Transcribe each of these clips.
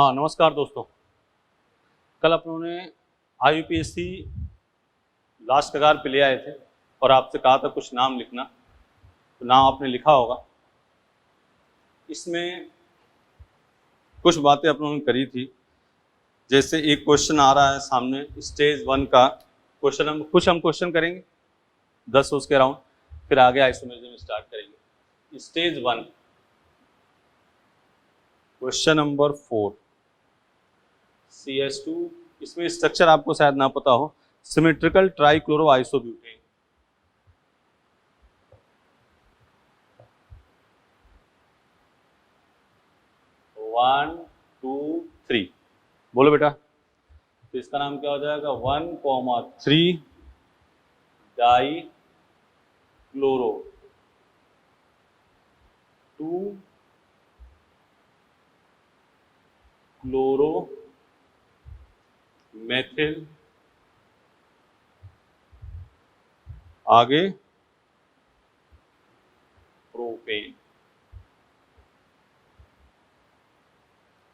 हाँ नमस्कार दोस्तों। कल अपनों ने IUPAC लास्ट कगार पे ले आए थे और आपसे कहा था कुछ नाम लिखना, तो नाम आपने लिखा होगा। इसमें कुछ बातें अपनों ने करी थी, जैसे एक क्वेश्चन आ रहा है सामने स्टेज 1 का क्वेश्चन। हम क्वेश्चन करेंगे 10 उसके अराउंड, फिर आगे आइसोमेरिज्म स्टार्ट करेंगे। Stage 1 question number 4 CS2। इसमें स्ट्रक्चर आपको शायद ना पता हो, symmetrical trichloro isobutane. One two three बोलो बेटा। तो इसका नाम क्या हो जाएगा? 1,3 डाई क्लोरो 2 क्लोरो मेथिल, आगे प्रोपेन।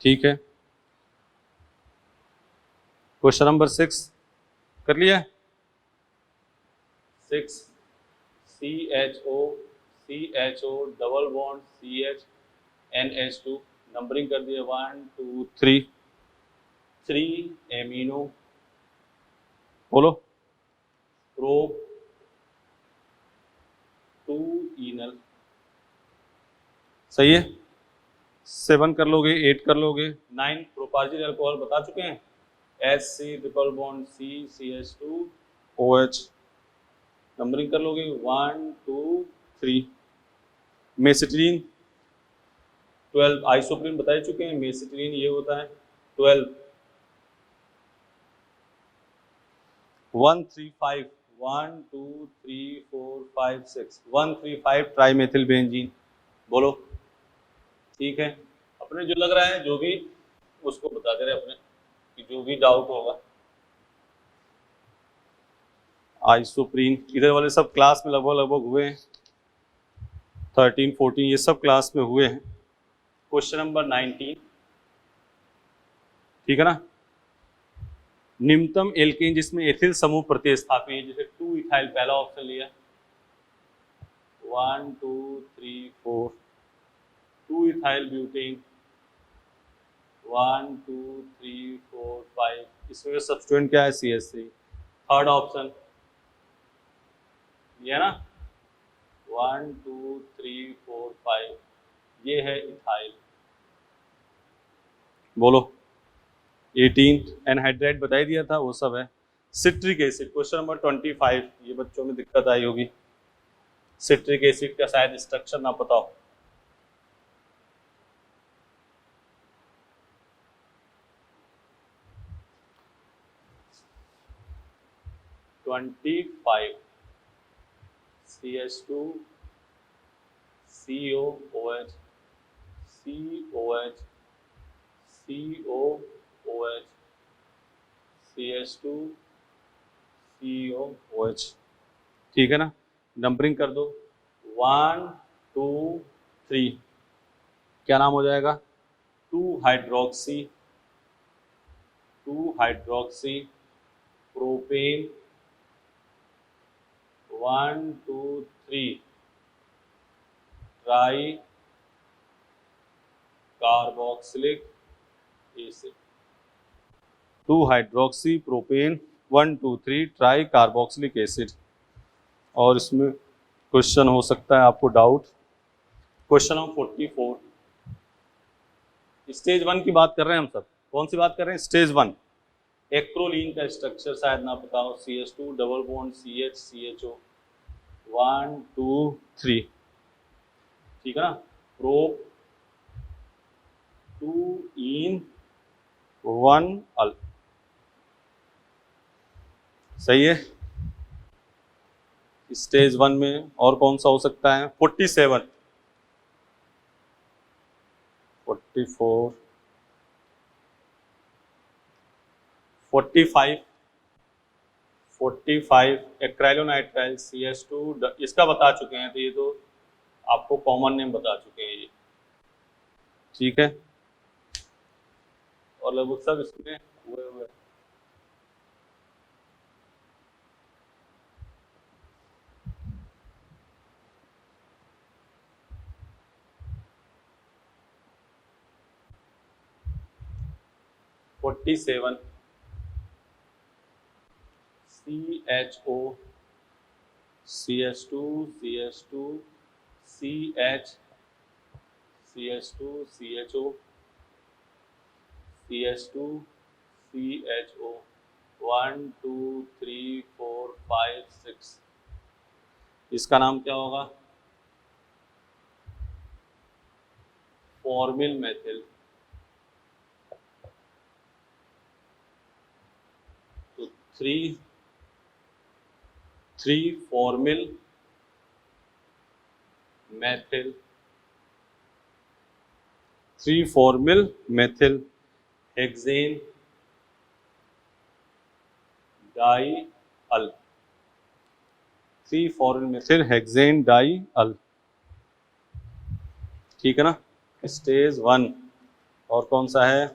ठीक है, क्वेश्चन नंबर 6 कर लिया। 6 CHO double bond CH NH2, numbering कर दिया 1 2 3 एमिनो, बोलो प्रो 2 इनल। सही है, 7 कर लोगे, 8 कर लोगे, 9 प्रोपार्जिल अल्कोहल बता चुके हैं, SC triple bond CCH2OH, numbering कर लोगे 1 2 3। मेसिटिलीन 12, आइसोप्रीन बता चुके हैं, मेसिटिलीन ये होता है 12। 135 1 2 3 4 5 6 135 ट्राइमेथिल बेंजीन, बोलो। ठीक है, अपने जो लग रहा है जो भी उसको बता दे रहे अपने कि जो भी डाउट होगा। आइसोप्रीन इधर वाले सब क्लास में लगभग हुए हैं, 13 14 ये सब क्लास में हुए हैं। क्वेश्चन नंबर 19, ठीक है ना। निम्नतम एल्केन जिसमें एथिल समूह प्रतिस्थापी है, जैसे 2 इथाइल पहला ऑप्शन लिया, 1 2 3 4। 2 इथाइल ब्यूटेन 1 2 3 4 5, इसमें सब्स्टिट्यूएंट क्या है? CH3। थर्ड ऑप्शन ये ना 1 2 3 4 5, ये है इथाइल, बोलो। 18 एनहाइड्राइड बता ही दिया था, वो सब है। सिट्रिक एसिड क्वेश्चन नंबर 25, ये बच्चों में दिक्कत आई होगी, सिट्रिक एसिड का शायद स्ट्रक्चर ना पता हो। CH2 COOH COH COOH CH2 COOH, ठीक है ना। नंबरिंग कर दो 1 2 3, क्या नाम हो जाएगा? 2 hydroxy propane 1 2 3 try carboxylic acid. 2 hydroxy propane 1 2 3 try carboxylic acid. और इसमें क्वेश्चन हो सकता है आपको डाउट, क्वेश्चन नंबर 44। स्टेज 1 की बात कर रहे हैं हम सब। कौन सी बात कर रहे हैं? स्टेज 1। एक्रोलीन का स्ट्रक्चर शायद ना पता हो, CH2 double bond CH CHO 1 2 3, ठीक है ना। प्रो 2 इन 1 अल, सही है। स्टेज 1 में और कौन सा हो सकता है? 47 44 45 45 एक्राइलोनाइट्राइल CH2, इसका बता चुके हैं, तो ये तो आपको कॉमन नेम बता चुके हैं ये, ठीक है। और लगभग सब इसमें हुए हुए। (47) CHO CH2 CH2 CH CH2 CHO CH2 CHO 1 2 3 4 5 6। इसका नाम क्या होगा? Formyl methyl. तो three formyl methyl, 3 formyl methyl hexane dial, 3 formyl methyl hexane dial. ठीक है ना, स्टेज 1। और कौन सा है?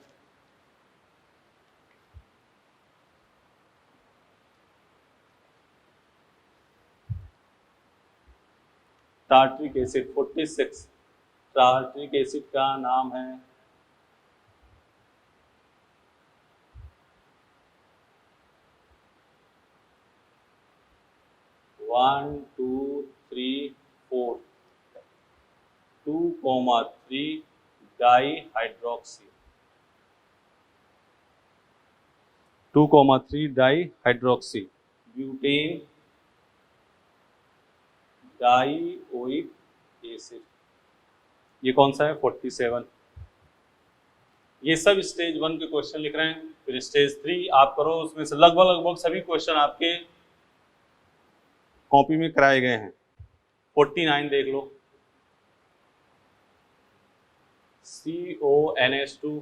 Tartaric acid. 46 टार्ट्रिक एसिड का नाम है one two three four 2,3 dihydroxy, 2,3 dihydroxy butane dioic acid. ये कौन सा है? 47। ये सब स्टेज 1 के क्वेश्चन लिख रहे हैं। फिर स्टेज 3 आप करो, उसमें से लगभग सभी क्वेश्चन आपके कॉपी में कराए गए हैं। 49 देख लो। CONH2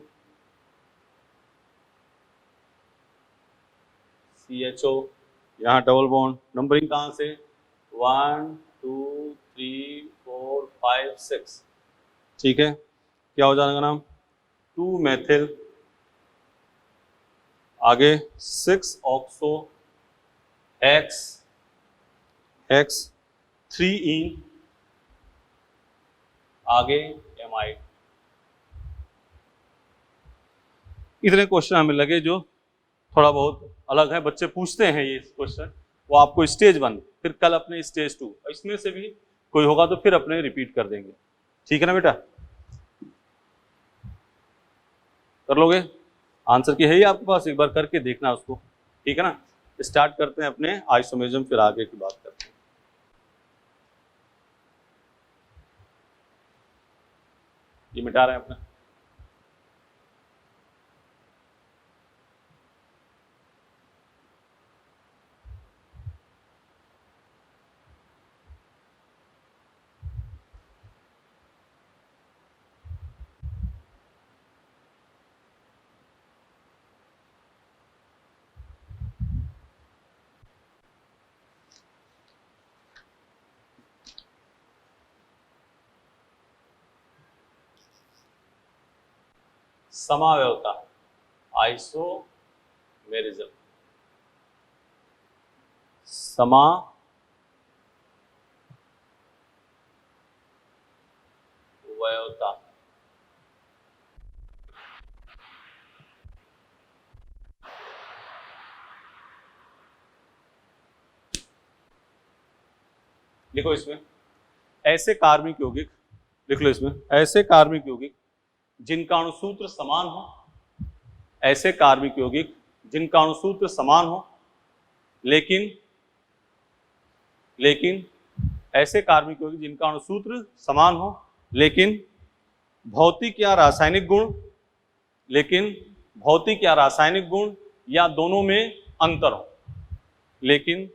CHO, यहाँ डबल बॉन्ड, नंबरिंग कहाँ से? 1 2 3 4 5 6। ठीक है, क्या हो जाएगा नाम? 2 मेथिल, आगे 6 ऑक्सो एक्स 3 आगे एमाइड। इतने क्वेश्चन हमें लगे जो थोड़ा बहुत अलग है, बच्चे पूछते हैं ये क्वेश्चन। वो आपको स्टेज 1, फिर कल अपने स्टेज 2, इसमें से भी कोई होगा तो फिर अपने रिपीट कर देंगे। ठीक है ना बेटा? कर लोगे? आंसर की है ही आपके पास, एक बार करके देखना उसको। ठीक है ना? स्टार्ट करते हैं अपने आइसोमेरिज्म, फिर आगे की बात करते हैं। ये मिटा रहे हैं अपना। समावयवता आइसोमेरिज्म, समावयवता। लिखो इसमें ऐसे कार्बनिक यौगिक, लिख लो इसमें ऐसे कार्बनिक यौगिक जिनका अणुसूत्र समान हो, ऐसे कार्बनिक यौगिक जिनका अणुसूत्र समान हो, लेकिन ऐसे कार्बनिक यौगिक जिनका अणुसूत्र समान हो लेकिन भौतिक या रासायनिक गुण या दोनों में अंतर हो, लेकिन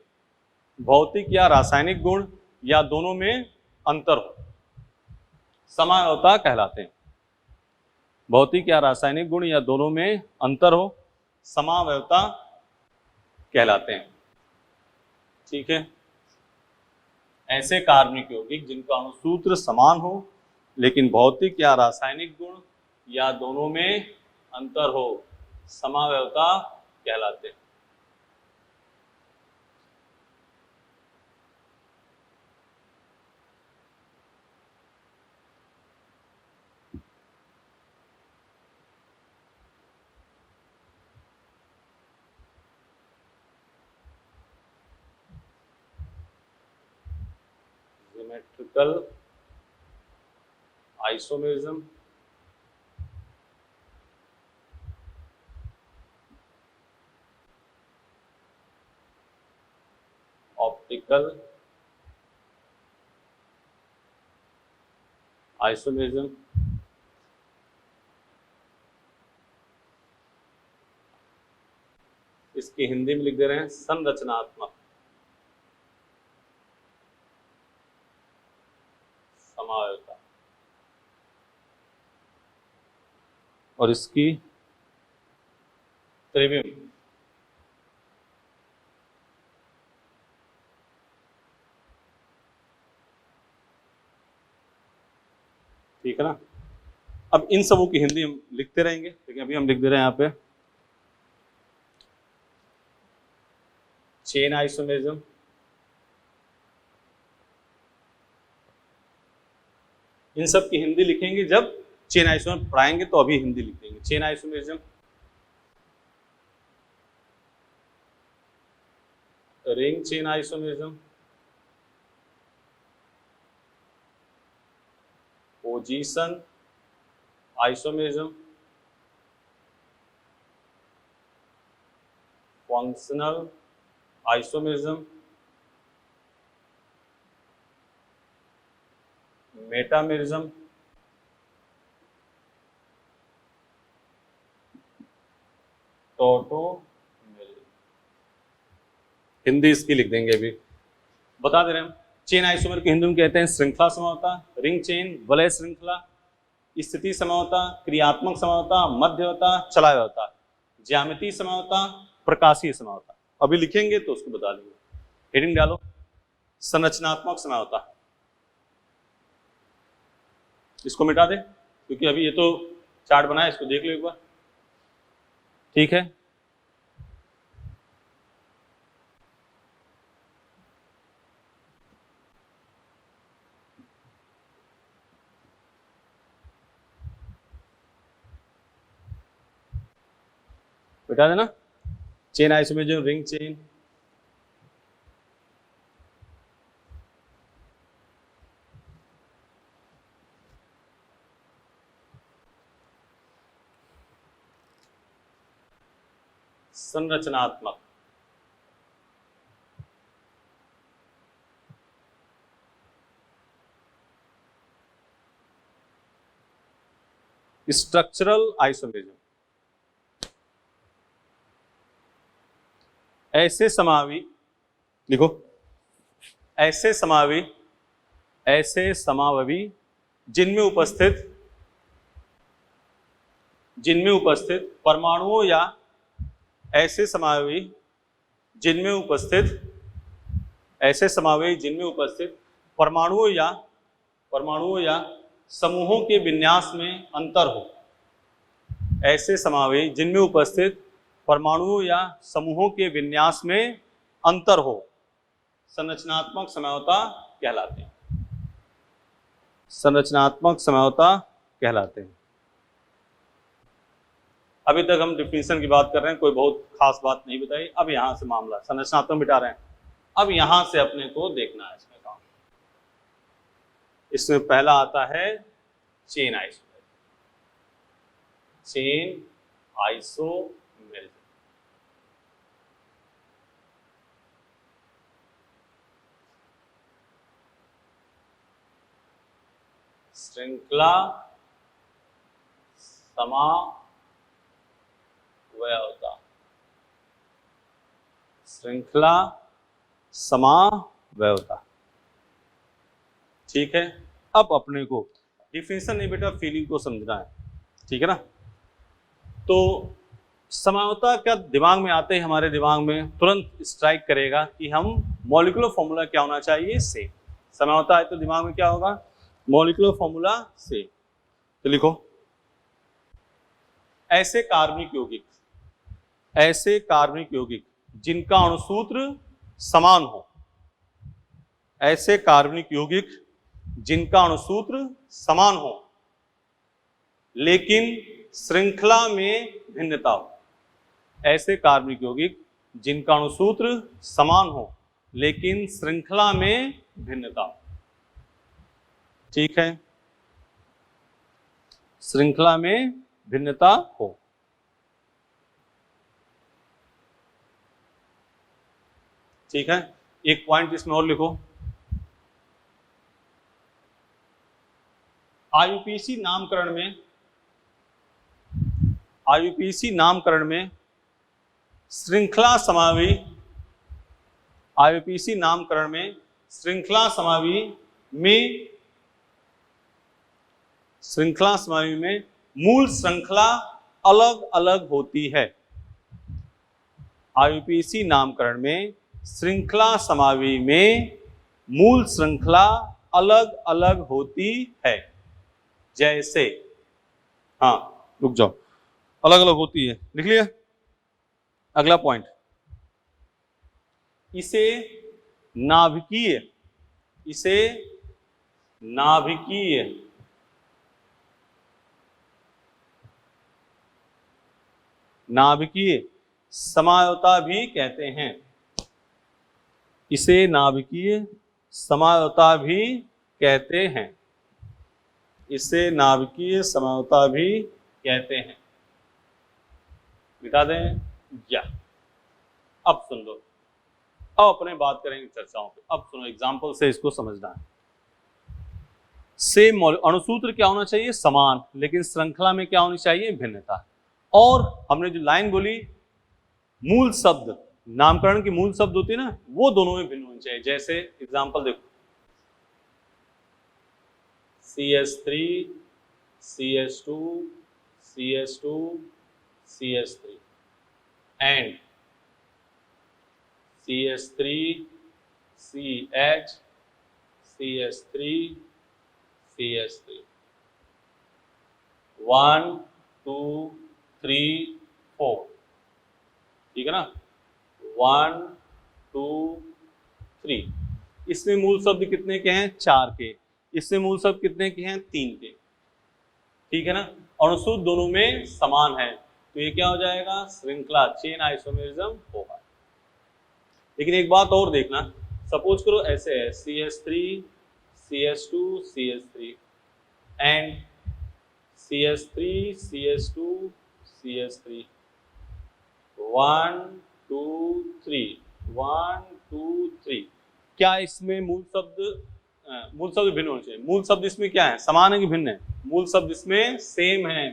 भौतिक या रासायनिक गुण या दोनों में अंतर हो, समावयवता कहलाते हैं। भौतिक या रासायनिक गुण या दोनों में अंतर हो, समावयवता कहलाते हैं। ठीक है, ऐसे कार्बनिक यौगिक जिनका अणुसूत्र समान हो लेकिन भौतिक या रासायनिक गुण या दोनों में अंतर हो, समावयवता कहलाते हैं। सिमेट्रिकल आइसोमेरिज्म, ऑप्टिकल आइसोमेरिज्म, इसकी हिंदी में लिख दे रहे हैं संरचनात्मक समावयवता, और इसकी त्रिविम ठीक है ना। अब इन सबों की हिंदी हम लिखते रहेंगे, लेकिन अभी हम लिख दे रहे हैं यहाँ पे चेन आइसोमेरिज्म, इन सब की हिंदी लिखेंगे जब चेन आइसोमेरिज्म पढ़ाएंगे, तो अभी हिंदी लिखेंगे। Chain isomerism, ring chain isomerism, position isomerism, functional isomerism, metamerism, tautomerism. Hindi इसकी लिख देंगे, अभी बता दे रहे हैं हम। चेन आइसोमर की हिंदी में कहते हैं श्रृंखला समवता, रिंग चेन, वलय श्रृंखला, स्थिति समवता, क्रियात्मक समवता, मध्यवता, चलायवता, ज्यामितीय समवता, प्रकाशीय समवता। अभी लिखेंगे तो उसको बता देंगे। हेडिंग डालो, संरचनात्मक समवता, इसको मिटा दे क्योंकि अभी ये तो चार्ट बना है, इसको देख लो एक बार, ठीक है। मिटा देना। चेन आइसोमेरिज्म, रिंग चेन, संरचनात्मक, स्ट्रक्चरल आइसोमेरिज्म, ऐसे समावी, लिखो, ऐसे समाववी जिनमें उपस्थित परमाणुओं या ऐसे समाववी जिनमें उपस्थित परमाणुओं या समूहों के विन्यास में अंतर हो, ऐसे समाववी जिनमें उपस्थित परमाणुओं या समूहों के विन्यास में अंतर हो, संरचनात्मक समवता कहलाते हैं। संरचनात्मक समवता कहलाते हैं। अभी तक हम डिफिनीशन की बात कर रहे हैं, कोई बहुत खास बात नहीं बताई। अब यहां से मामला संरचनात्मक मिटा रहे हैं, अब यहां से अपने को देखना है इसमें काम। इसमें पहला आता है चेन आइसोमेरिज्म, चेन आइसोमेरिज्म, श्रृंखला समावयवता, श्रृंखला समावयवता, ठीक है। अब अपने को डिफिनेशन नहीं बेटा, फीलिंग को समझना है, ठीक है ना। तो समावयवता क्या दिमाग में आते ही हमारे दिमाग में तुरंत स्ट्राइक करेगा कि हम मॉलिक्यूलर फॉर्मूला क्या होना चाहिए, से। समावयवता है तो दिमाग में क्या होगा, मॉलिक्यूलर फॉर्मूला से। तो लिखो ऐसे कार्बनिक यौगिक जिनका अणुसूत्र समान हो, ऐसे कार्बनिक यौगिक जिनका अणुसूत्र समान हो लेकिन श्रृंखला में भिन्नता हो, ऐसे कार्बनिक यौगिक जिनका अणुसूत्र समान हो लेकिन श्रृंखला में भिन्नता हो। ठीक है, श्रृंखला में भिन्नता हो। ठीक है, एक पॉइंट इसमें और लिखो, आईयूपीएसी नामकरण में श्रृंखला समावी, आईयूपीएसी नामकरण में श्रृंखला समावी में मूल श्रृंखला अलग अलग होती है। आईयूपीएसी नामकरण में श्रृंखला समावी में मूल श्रृंखला अलग अलग होती है। जैसे, हाँ रुक जाओ, अलग अलग होती है, लिख लिया। अगला पॉइंट, इसे नाभिकीय समझौता भी कहते हैं। इसे नाभिकीय समझौता भी कहते हैं। इसे नाभिकीय समझौता भी कहते हैं। मिटा दें या अब सुन लो, अब अपने बात करेंगे चर्चाओं पे। अब सुनो, एग्जाम्पल से इसको समझना है। सेम अणुसूत्र क्या होना चाहिए? समान, लेकिन श्रृंखला में क्या होनी चाहिए? भिन्नता। और हमने जो लाइन बोली, मूल शब्द, नामकरण की मूल शब्द होती है ना, वो दोनों में भिन्न होनी चाहिए। जैसे एग्जाम्पल देखो, CH3 CH2 CH2 CH3 and CH3 CH CH3 CH3 1 2 3 4, ठीक है ना, 1 2 3। इसमें मूल शब्द कितने के हैं? 4 के। इसमें मूल शब्द कितने के हैं? 3 के। ठीक है ना, अणुसूत्र दोनों में समान है, तो ये क्या हो जाएगा? श्रृंखला, चेन आइसोमेरिज्म होगा। लेकिन एक बात और देखना, सपोज करो ऐसे है CH3 CH2 CH3 and CH3 CH2 CH3 1 2 3 1 2 3। क्या इसमें मूल शब्द भिन्न होने चाहिए? मूल शब्द इसमें क्या है? समान है कि भिन्न है? मूल शब्द इसमें सेम है,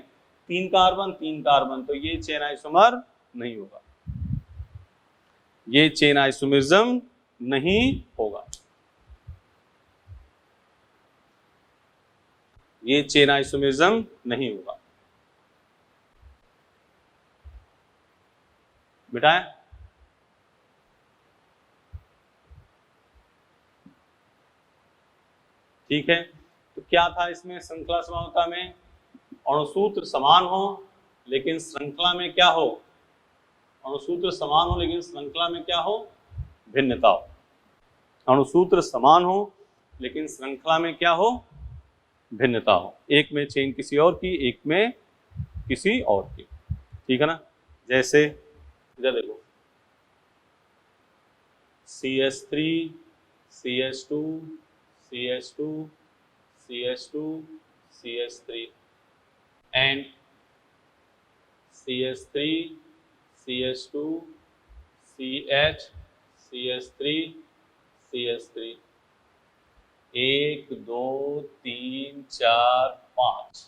3 कार्बन, तो ये चेन आइसोमर नहीं होगा, ये चेन आइसोमेरिज्म नहीं होगा, ये चेन आइसोमेरिज्म नहीं होगा। बेटा ठीक है, तो क्या था इसमें श्रृंखला समानता में? अणुसूत्र समान हो लेकिन श्रृंखला में क्या हो? अणुसूत्र समान हो लेकिन श्रृंखला में क्या हो? भिन्नता हो। अणुसूत्र समान हो लेकिन श्रृंखला में क्या हो? भिन्नता हो। एक में चेन किसी और की, एक में किसी और की। ठीक है ना, जैसे इधर देखो, CH3 CH2 CH2 CH2 CH3 and CH3 CH2 CH CH3 CH3 1 2 3 4 5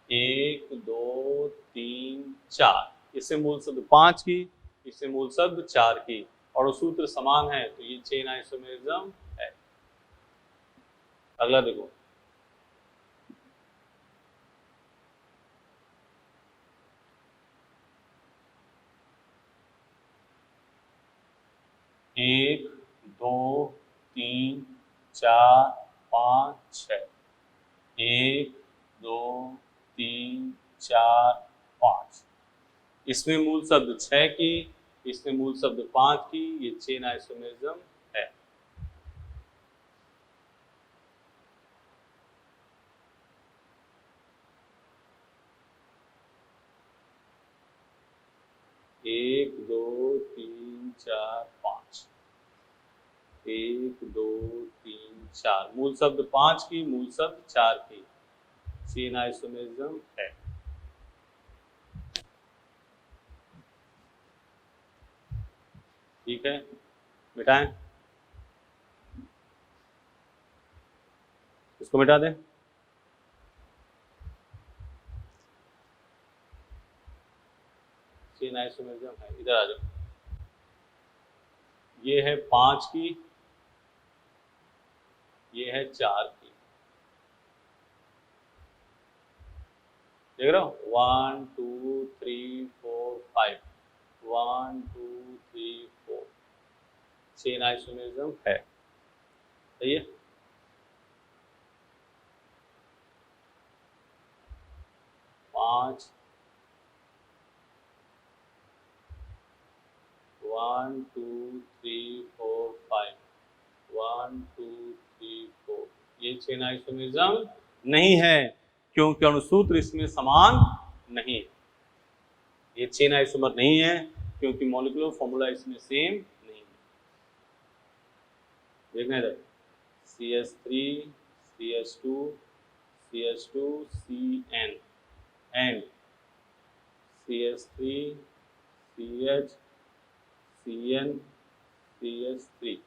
1 2 3 4। इससे मूल शब्द 5 की, इससे मूल शब्द 4 की, और सूत्र समान है, तो ये चेन आइसोमेरिज्म है। अगला देखो, एक 2 3 4 5 6, 1 2 3 4 5। इसमें मूल शब्द 6 की, इसमें मूल शब्द 5 की, ये चेन आइसोमेरिज्म है। एक दो तीन चार पाँच, 1 2 3 4, मूल शब्द 5 की, मूल शब्द 4 की, चेन आइसोमेरिज्म है। ठीक है, मिटाएं, इसको मिटा दें। चेन आइसोमेरिज्म है, इधर आ जाओ। ये है 5 की, ये है 4 की, देख रहे हो, 1 2 3 4 5, 1 2 3 4, चेन आइसोमेरिज्म है। सही है। 5 1 2 3 4 5, 1 2 3 4, ये चेन आइसोमेरिज्म नहीं है, क्योंकि अणुसूत्र इसमें समान नहीं है। ये चेन आइसोमर नहीं है क्योंकि मॉलिक्यूलर फॉर्मूला इसमें सेम नहीं है। देखना इधर, CH3 CH2 CH2 CN and CH3 CH CN CH3,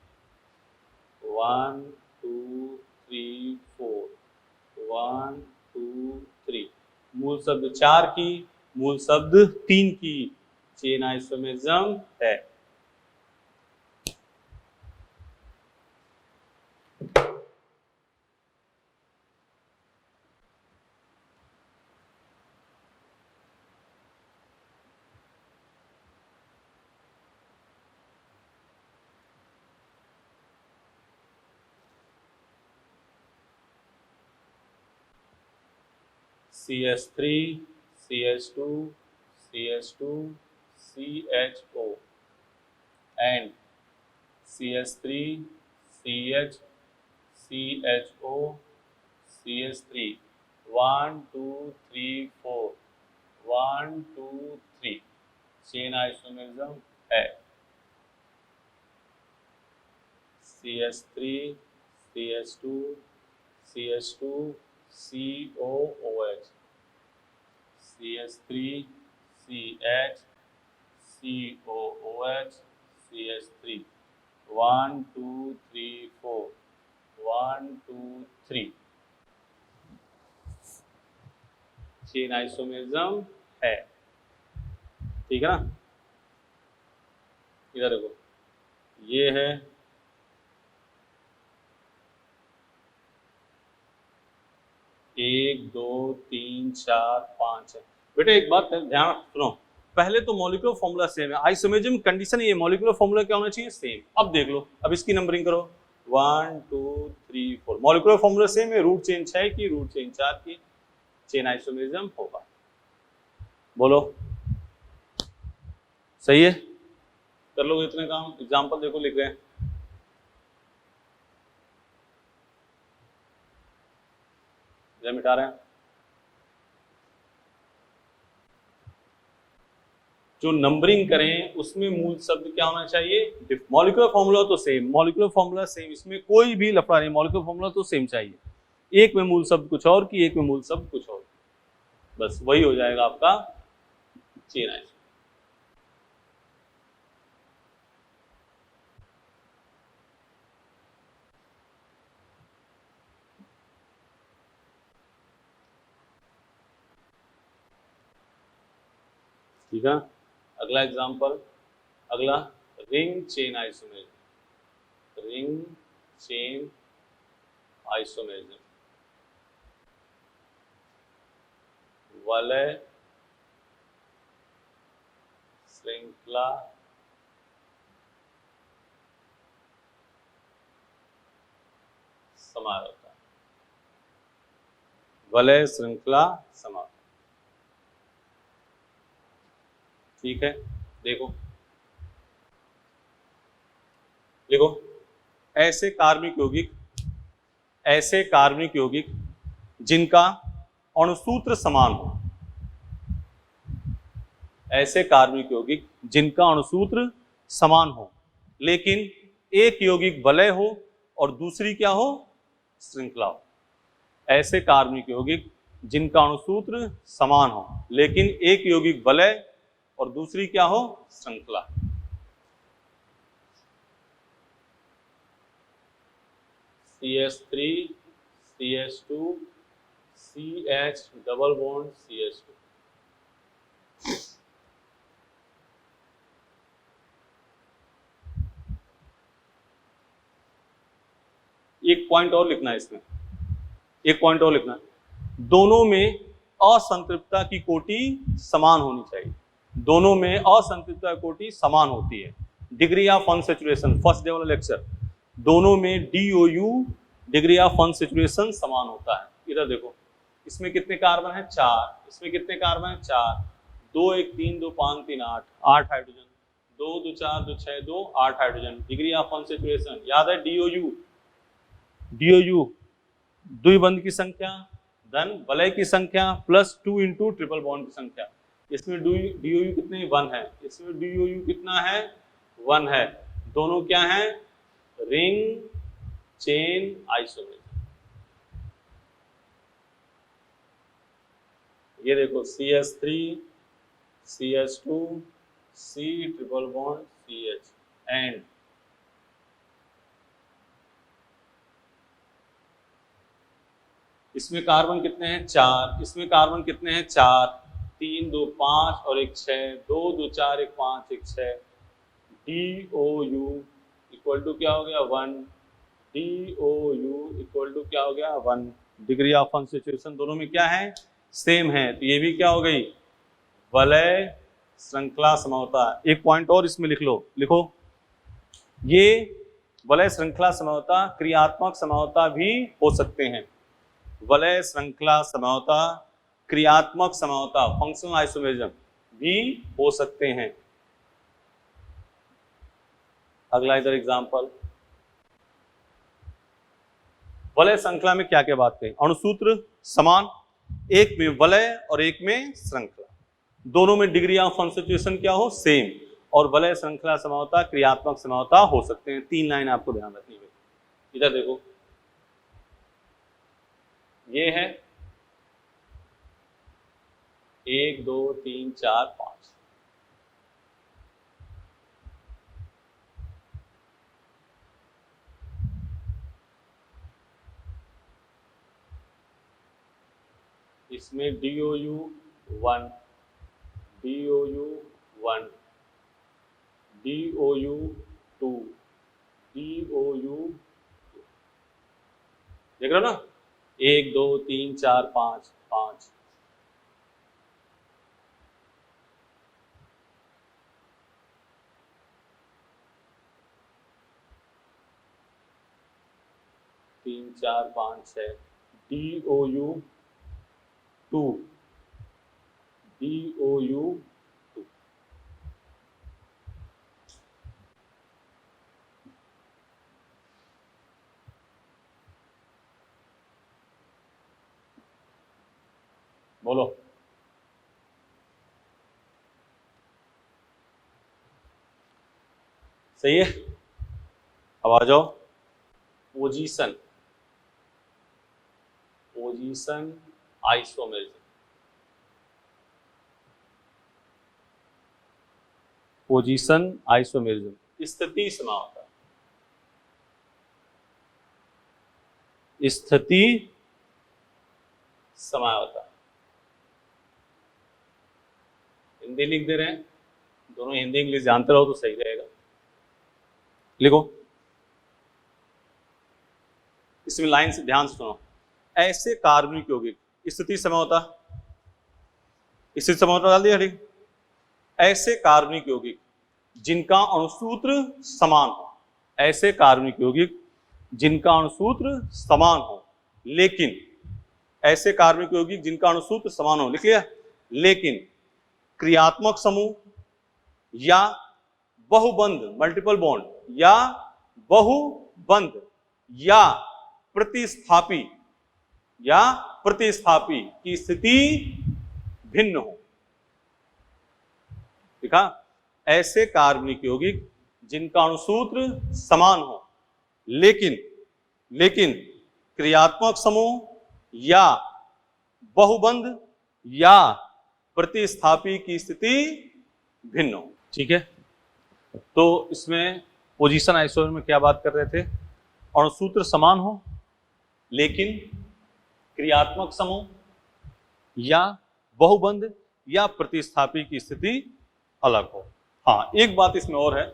1 2 3 4, 1 2 3, मूल शब्द 4 की, मूल शब्द 3 की, चेन आइसोमेरिज्म है। CH3 CH2 CH2 CHO and CH3 CH CHO CH3, 1 2 3 4, 1 2 3, chain isomerism है। CH3 CH2 CH2 COOH, CH3 CH COOH CH3, 1 2 3 4, 1 2 3, chain isomerism है। ठीक है ना। इधर देखो, ये है 1 2 3 4 5 है। बेटा एक बात ध्यान सुनो, पहले तो मॉलिक्यूलर फॉर्मूला सेम है, आइसोमेरिज्म कंडीशन ये मॉलिक्यूलर फॉर्मूला क्या होना चाहिए, सेम। अब देख लो, अब इसकी नंबरिंग करो, 1 2 3 4, मॉलिक्यूलर फॉर्मूला सेम है, रूट चेन 6 की, रूट चेन 4 की, चेन आइसोमेरिज्म होगा। बोलो सही है। कर लो इतने काम, एग्जाम्पल देखो लिख रहे हैं। मिटा रहे हैं, जो नंबरिंग करें उसमें मूल शब्द क्या होना चाहिए, मॉलिक्यूलर फॉर्मूला तो सेम, मॉलिक्यूलर फॉर्मूला सेम, इसमें कोई भी लफड़ा नहीं, मॉलिक्यूलर फॉर्मूला तो सेम चाहिए, एक में मूल शब्द कुछ और की, एक में मूल शब्द कुछ और, बस वही हो जाएगा आपका चेन आइसोमेरिज्म। ठीक है। अगला एग्जांपल, अगला ring chain isomerism, ring chain isomerism, वलय श्रृंखला समारोह, वलय श्रृंखला समारोह। ठीक है, देखो लिखो, ऐसे कार्बनिक यौगिक जिनका अणुसूत्र समान हो, ऐसे कार्बनिक यौगिक जिनका अणुसूत्र समान हो लेकिन एक यौगिक वलय हो और दूसरी क्या हो, श्रृंखला हो। ऐसे कार्बनिक यौगिक जिनका अणुसूत्र समान हो लेकिन एक यौगिक वलय और दूसरी क्या हो, श्रृंखला। CH3 CH2 CH double bond CH2। एक पॉइंट और लिखना है इसमें, एक पॉइंट और लिखना है, दोनों में असंतृप्तता की कोटि समान होनी चाहिए। दोनों में असंतृप्तता की कोटि समान होती है। Degree of unsaturation, first day वाला लेक्चर, दोनों में DOU डिग्री ऑफ अनसैचुरेशन समान होता है। इधर देखो, इसमें कितने कार्बन है, 4, इसमें कितने कार्बन है, 4, 2 1 3 2 5 3 8 hydrogen, 2 2 4 2 6 2 8 hydrogen. Degree of unsaturation याद है, DOU द्विबंध की संख्या धन वलय की संख्या प्लस 2 इंटू ट्रिपल बॉन्ड की संख्या। इसमें DOU कितने, 1 है, इसमें DOU कितना है, 1 है। दोनों क्या है, रिंग चेन आइसोमेर। ये देखो CH3 CH2 C triple bond CH and इसमें कार्बन कितने हैं, 4, इसमें कार्बन कितने हैं, 4, 3 2 5 और 1 6, 2 2 4 1 5 1 6। DOU इक्वल टू क्या हो गया, 1, DOU इक्वल टू क्या हो गया, 1। डिग्री ऑफ अनसैचुरेशन दोनों में क्या है, सेम है, तो ये भी क्या हो गई, वलय श्रृंखला समता। एक पॉइंट और इसमें लिख लो, लिखो, ये वलय श्रृंखला समता क्रियात्मक समता भी हो सकते हैं। वलय श्रृंखला समता क्रियात्मक समता फंक्शनल आइसोमेरिज्म भी हो सकते हैं। अगला इधर एग्जांपल, वलय श्रृंखला में क्या क्या बात कही, अणुसूत्र समान, एक में वलय और एक में श्रृंखला, दोनों में डिग्री ऑफ अनसैचुरेशन क्या हो, सेम, और वलय श्रृंखला समता क्रियात्मक समता हो सकते हैं। 3 लाइन आपको ध्यान रखनी है। इधर देखो, ये है 1 2 3 4 5, इसमें DOU 1 DOU 1 DOU 2 DOU, देख रहे हो ना, 1 2 3 4 5 5, तीन 4 5 6, DOU 2 DOU 2। बोलो, सही है। अब आ जाओ पोजीशन आइसोमेरिज्म। पोजीशन आइसोमेरिज्म स्थिति समावता, स्थिति समावता। हिंदी लिख दे रहे हैं, दोनों हिंदी इंग्लिश जानते रहो तो सही रहेगा। लिखो, इसमें लाइन से ध्यान से सुनो, ऐसे कार्बनिक यौगिक स्थिति समवता, स्थिति समवता डाल दिया, ठीक। ऐसे कार्बनिक यौगिक जिनका अणुसूत्र समान हो, ऐसे कार्बनिक यौगिक जिनका अणुसूत्र समान हो, लेकिन ऐसे कार्बनिक यौगिक जिनका अणुसूत्र समान हो, लिख लिया, लेकिन क्रियात्मक समूह या बहुबंध मल्टीपल बॉन्ड, या बहुबंध या प्रतिस्थापी, या प्रतिस्थापी की स्थिति भिन्न हो। देखा, ऐसे कार्बनिक यौगिक जिनका अणुसूत्र समान हो लेकिन क्रियात्मक समूह या बहुबंध या प्रतिस्थापी की स्थिति भिन्न हो। ठीक है, तो इसमें पोजीशन आइसोमर में क्या बात कर रहे थे? अणुसूत्र समान हो लेकिन क्रियात्मक समूह या बहुबंध या प्रतिस्थापी की स्थिति अलग हो। हाँ, एक बात इसमें और है,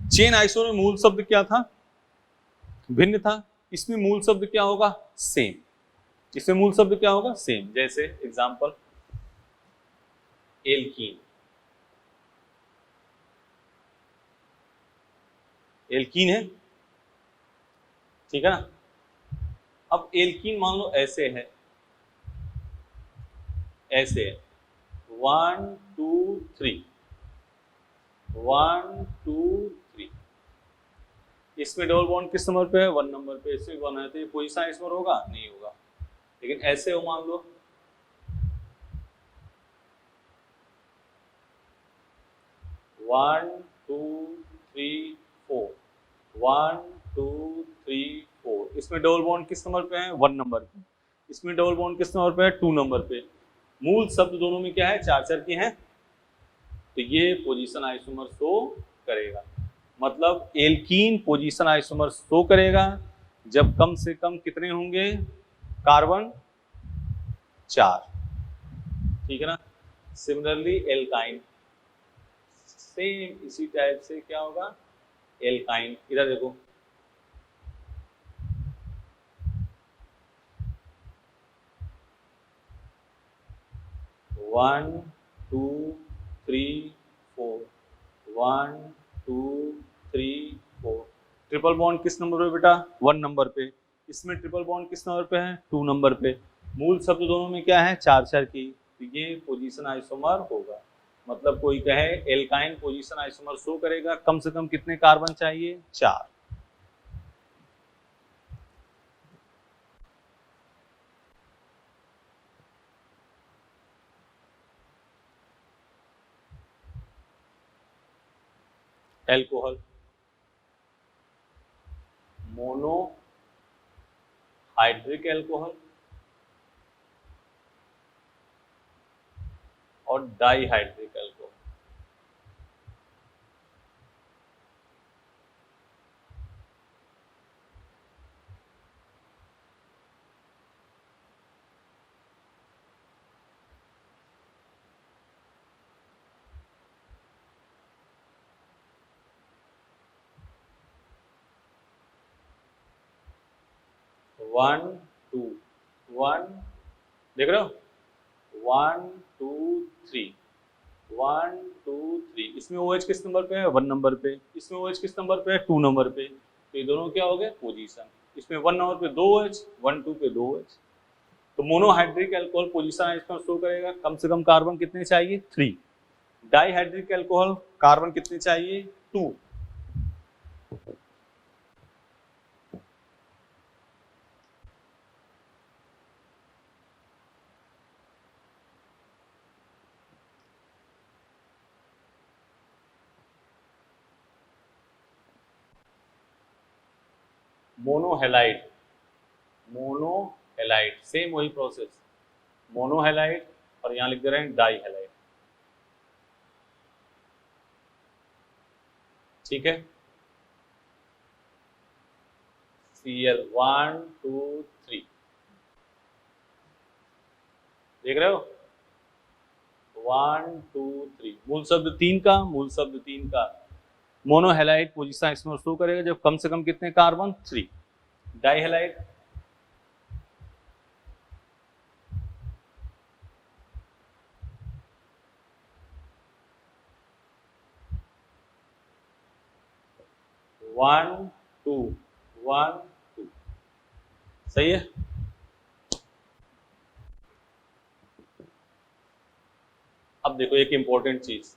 चेन आइसोमर में मूल शब्द क्या था? भिन्न था। इसमें मूल शब्द क्या होगा? सेम। इसमें मूल शब्द क्या होगा? सेम। जैसे एग्जांपल एल्कीन, एल्कीन है, ठीक है ना। अब एल्कीन मान लो ऐसे है, ऐसे है 1 2 3 1 2 3, इसमें डबल बॉन्ड किस नंबर पे है? 1 नंबर पे। इसमें 1 है तो ये पोजीशन आइसोमर होगा? नहीं होगा। लेकिन ऐसे हो मान लो 1 2 3 4 1 2 3 4, इसमें डबल बॉन्ड किस नंबर पे है? 1 नंबर पे। इसमें डबल बॉन्ड किस नंबर पे है? 2 नंबर पे। मूल शब्द दोनों में क्या है? 4 की हैं, तो ये पोजीशन आइसोमर शो करेगा। मतलब एल्कीन पोजीशन आइसोमर शो करेगा जब कम से कम कितने होंगे? कार्बन 4। ठीक है ना। सिमिलरली एल्काइन, सेम इसी टाइप से क्या होगा? एल्काइन। इधर देखो, one two three four 1 2 3 4, triple bond किस नंबर पे बेटा? 1 नंबर पे। इसमें ट्रिपल बॉन्ड किस नंबर पे है? 2 नंबर पे। मूल शब्द दोनों में क्या है? 4 की। तो ये पोजीशन आइसोमर होगा। मतलब कोई कहे एल्काइन पोजीशन आइसोमर शो करेगा, कम से कम कितने कार्बन चाहिए? 4। एल्कोहल, मोनो हाइड्रिक एल्कोहल और dihydric alcohol. One two, one देख रहे हो? 1 2 3 1 2 3, इसमें OH किस नंबर पे है? 1 नंबर पे। इसमें OH किस नंबर पे है? 2 नंबर पे। तो ये दोनों क्या हो गए? पोजीशन। इसमें 1 नंबर पे 2 OH, 1 2 पे 2 OH। तो मोनोहाइड्रिक एल्कोहल पोजीशन इसमें शो करेगा, कम से कम कार्बन कितने चाहिए? 3। डाइहाइड्रिक एल्कोहल कार्बन कितने चाहिए? 2। मोनोहेलाइड, मोनोहेलाइड सेम वही प्रोसेस, मोनोहेलाइड और यहां लिख दे रहे हैं डाइहेलाइड। ठीक है। Cl 1 2 3, देख रहे हो? 1 2 3, मूल शब्द 3 का, मूल शब्द 3 का। मोनोहेलाइड पोजीशन इसमें शो करेगा जब कम से कम कितने कार्बन? 3। डाइहेलाइड 1 2 1 2, सही है। अब देखो एक इंपॉर्टेंट चीज,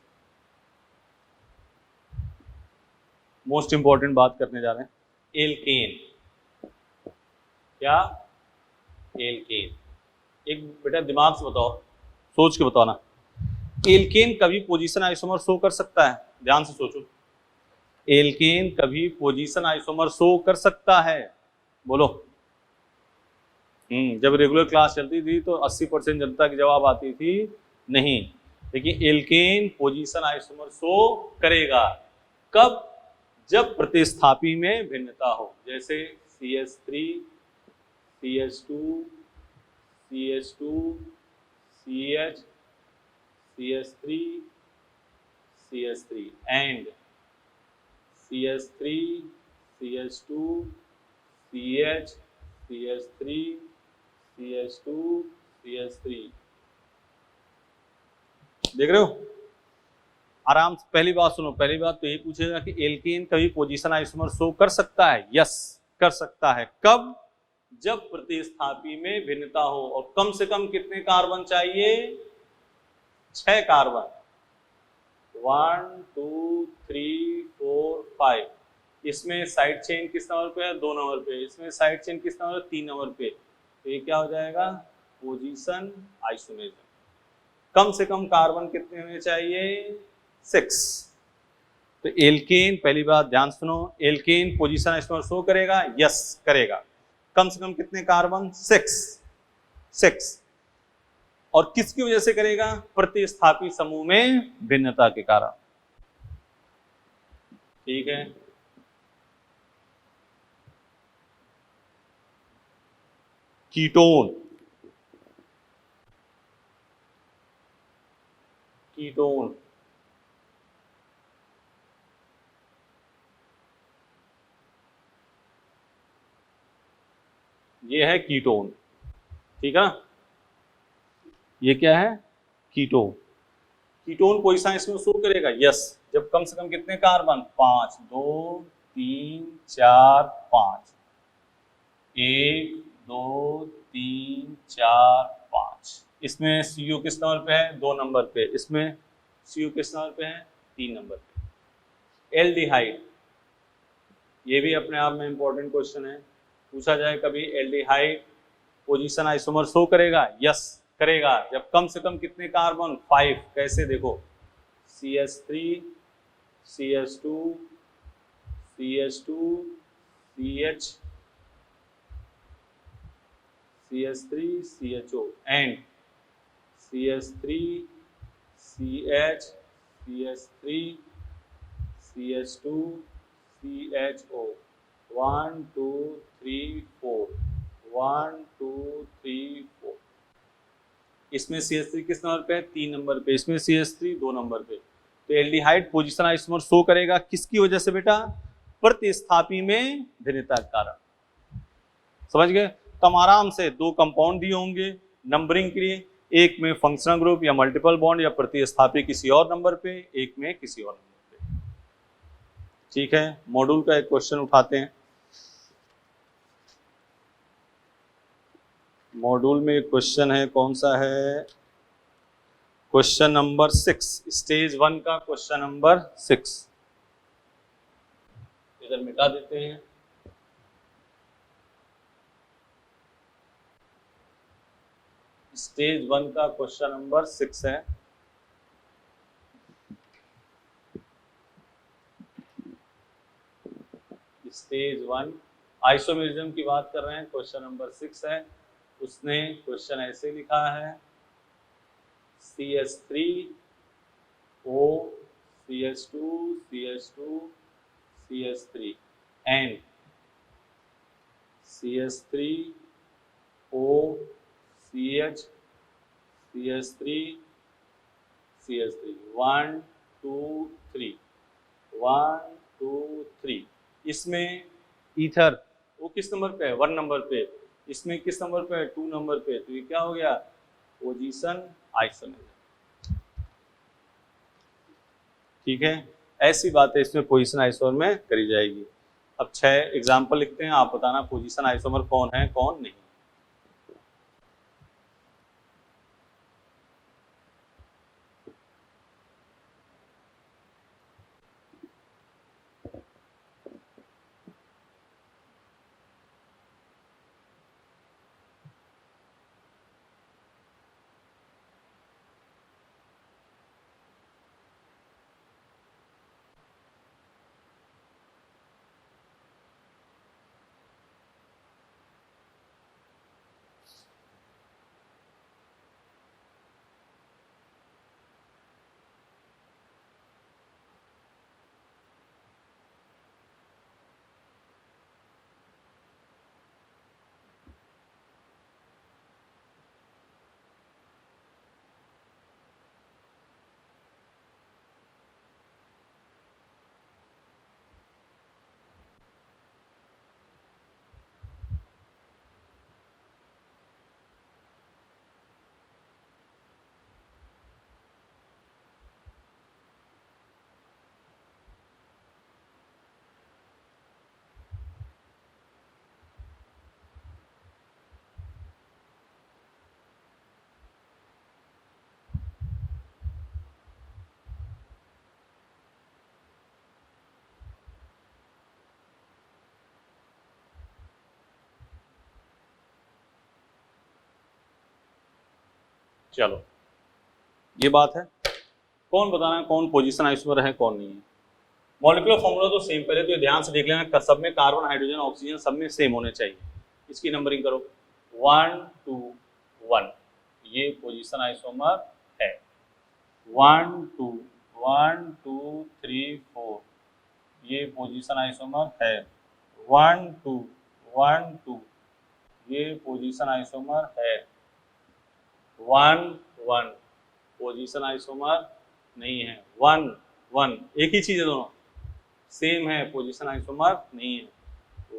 मोस्ट इंपॉर्टेंट बात करने जा रहे हैं, एल्केन। क्या? एल्केन। एक बेटा दिमाग से बताओ, सोच के बताओ ना, एल्केन कभी पोजीशन आइसोमर शो कर सकता है? ध्यान से सोचो, एल्केन कभी पोजीशन आइसोमर शो कर सकता है? बोलो। जब रेगुलर क्लास चलती थी तो 80% जनता की जवाब आती थी नहीं, लेकिन एल्केन पोजीशन आइसोमर शो करेगा। कब? जब प्रतिस्थापी में भिन्नता हो, जैसे CH3 CH2 CH2 CH CH3 CH3 and CH3 CH2 CH CH3 CH2 CH3। देख रहे हो? आराम से पहली बात सुनो। पहली बात तो ये पूछेगा कि एल्केन कभी पोजीशन आइसोमर शो कर सकता है? यस, कर सकता है। कब? जब प्रतिस्थापी में भिन्नता हो, और कम से कम कितने कार्बन चाहिए? 6 कार्बन। 1 2 3 4 5। इसमें साइड चेन किस नंबर पे है? 2 नंबर पे। इसमें साइड चेन किस नंबर? 3 नंबर पे। तो ये क्या हो जाएगा? Position isomerism. कम से कम कार्बन कितने होने चाहिए? 6। तो एल्केन, पहली बात ध्यान सुनो, एल्केन पोजीशन आइसोमर शो करेगा? यस, करेगा। कम से कम कितने कार्बन? 6। और किसकी वजह से करेगा? प्रतिस्थापी समूह में भिन्नता के कारण। ठीक है, कीटोन। कीटोन ये है कीटोन, ठीक है ना? ये क्या है? कीटोन। कीटोन पोजीशन इसमें शो करेगा? यस, जब कम से कम कितने कार्बन? 5। 2 3 4 5। 1 2 3 4 5। इसमें CO किस नंबर पे है? 2 नंबर पे। इसमें CO किस नंबर पे है? 3 नंबर पे। एल्डिहाइड, ये भी अपने आप में इंपॉर्टेंट क्वेश्चन है, पूछा जाए कभी। एल्डिहाइड पोजीशन आइसोमर शो करेगा? यस, करेगा। जब कम से कम कितने कार्बन? 5। कैसे? देखो, CH3 CH2 CH2 CH CH3 CHO and CH3 CH CH3 CH2 CHO। 1 2 3 4। 1 2 3 4। इसमें CH3 किस नंबर पे है? 3 नंबर पे। इसमें CH3 2 नंबर पे। तो एल्डिहाइड पोजीशन आइसोमर शो करेगा किसकी वजह से बेटा? प्रतिस्थापी में भिन्नता के कारण। समझ गए? तो हम आराम से 2 कंपाउंड दिए होंगे नंबरिंग के लिए, एक में फंक्शनल ग्रुप या मल्टीपल बॉन्ड या प्रतिस्थापी किसी और नंबर पे, एक में किसी और नंबर पे। ठीक है, मॉड्यूल का एक क्वेश्चन उठाते हैं। मॉड्यूल में क्वेश्चन है, कौन सा है? क्वेश्चन नंबर 6, स्टेज 1 का क्वेश्चन नंबर 6। इधर मिटा देते हैं। स्टेज 1 का क्वेश्चन नंबर 6 है। स्टेज 1 आइसोमेरिज्म की बात कर रहे हैं, क्वेश्चन नंबर 6 है। उसने क्वेश्चन ऐसे लिखा है, CH3 O CH2 CH2 CH3 and CH3 O CH CH3 CH3 1 2 3 1 2 3। इसमें ईथर वो किस नंबर पे है? 1 नंबर पे। इसमें किस नंबर पे है? 2 नंबर पे। तो ये क्या हो गया? Position isomerism. ठीक है, ऐसी बातें इसमें पोजीशन आइसोमर में करी जाएगी। अब 6 एग्जाम्पल लिखते हैं, आप बताना पोजीशन आइसोमर कौन है कौन नहीं। चलो ये बात है। कौन बताना है कौन पोजीशन आइसोमर है कौन नहीं है। मॉलिक्यूलर फॉर्मूला तो सेम, पहले तो ध्यान से देख लेना, सब में कार्बन हाइड्रोजन ऑक्सीजन सब में सेम होने चाहिए। इसकी नंबरिंग करो 1 2 1, ये पोजीशन आइसोमर है। 1 2 1 2 3 4, ये पोजीशन आइसोमर है। 1 2 1 2, ये पोजीशन आइसोमर है। 1 1, पोजीशन आइसोमर नहीं है। 1 1, एक ही चीज है, दोनों सेम है, पोजीशन आइसोमर नहीं है।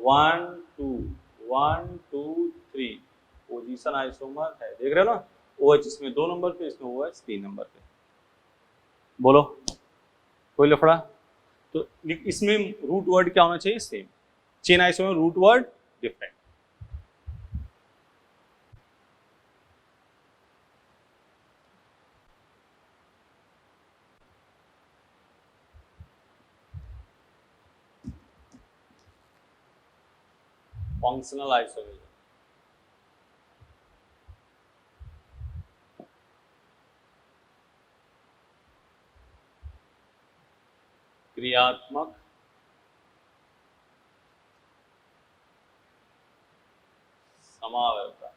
1 2 1 2 3, पोजीशन आइसोमर है। देख रहे हो ना, OH इसमें 2 नंबर पे, इसमें OH 3 नंबर पे। बोलो कोई लफड़ा? तो इसमें रूट वर्ड क्या होना चाहिए? Same. Chain isomer root word different. Functional isomerism, क्रियात्मक समावयवता,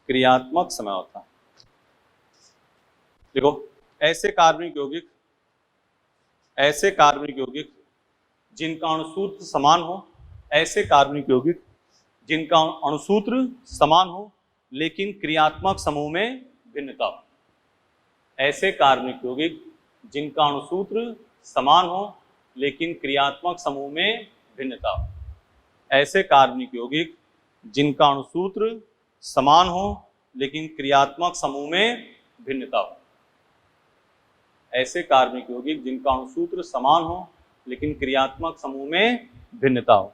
क्रियात्मक समावयवता। देखो ऐसे कार्बनिक यौगिक जिनका अणुसूत्र समान हो, ऐसे कार्बनिक यौगिक जिनका अणुसूत्र समान हो लेकिन क्रियात्मक समूह में भिन्नता हो। ऐसे कार्बनिक यौगिक जिनका अणुसूत्र समान हो लेकिन क्रियात्मक समूह में भिन्नता हो। ऐसे कार्बनिक यौगिक जिनका अणुसूत्र समान हो लेकिन क्रियात्मक समूह में भिन्नता हो। ऐसे कार्बनिक यौगिक जिनका अणुसूत्र समान हो लेकिन क्रियात्मक समूह में भिन्नता हो।